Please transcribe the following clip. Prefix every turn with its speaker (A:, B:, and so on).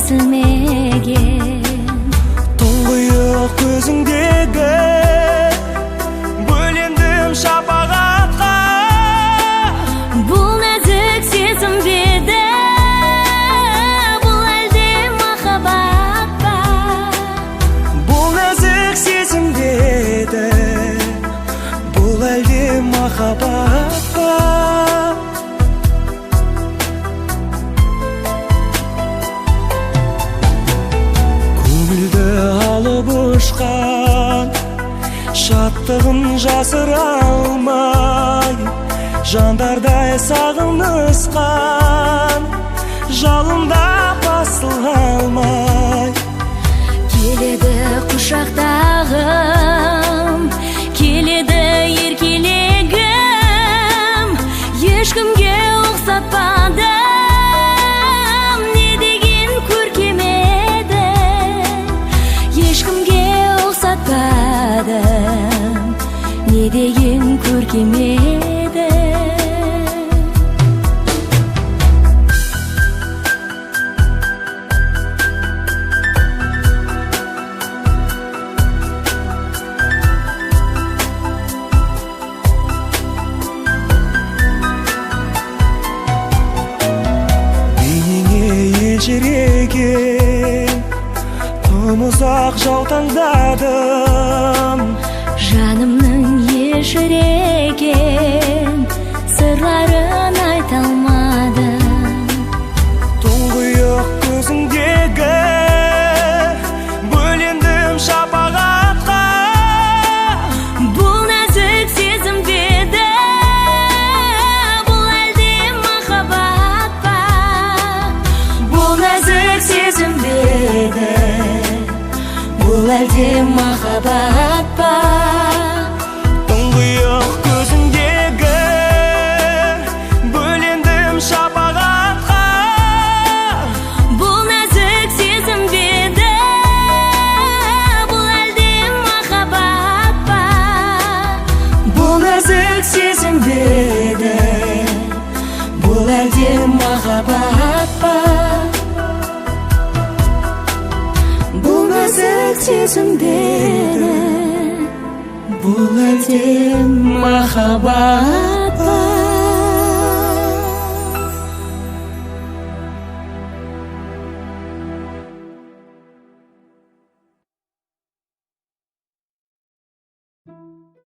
A: үзілмеген
B: тұңғиық көзіңдегі бөлендім шапағатқа.
A: бұл нәзік сезім бе еді, бұл әлде махаббат па?
B: Бұл нәзік сезім бе еді, бұл әлде махаббат па? Көңілді алып ұшқан шаттығын жасыра алмай, жандардай сағынысқан жалында басыла алмай.
A: Келеді құшақтағым, келеді еркелегім, ешкімге ұқсатпадым, не деген көркем еді, ешкімге ұқсатпадым, не деген көркем еді.
B: Елжіреген тым ұзақ жаутаңдадым,
A: жанымның ешіреген сырларын айта алмадым.
B: тұңғиық көзіңдегі бөлендім шапағатқа.
A: бұл нәзік сезім бе еді, бұл әлде махаббат па? бұл нәзік сезім бе еді, бұл әлде махаббат па?
B: Тұңғиық көзіңдегі бөлендім шапағатқа.
A: бұл нәзік сезім бе еді, бұл әлде махаббат па?
B: Бұл нәзік сезім бе еді, бұл әлде махаббат па? Бұл нәзік сезім бе еді, бұл әлде махаббат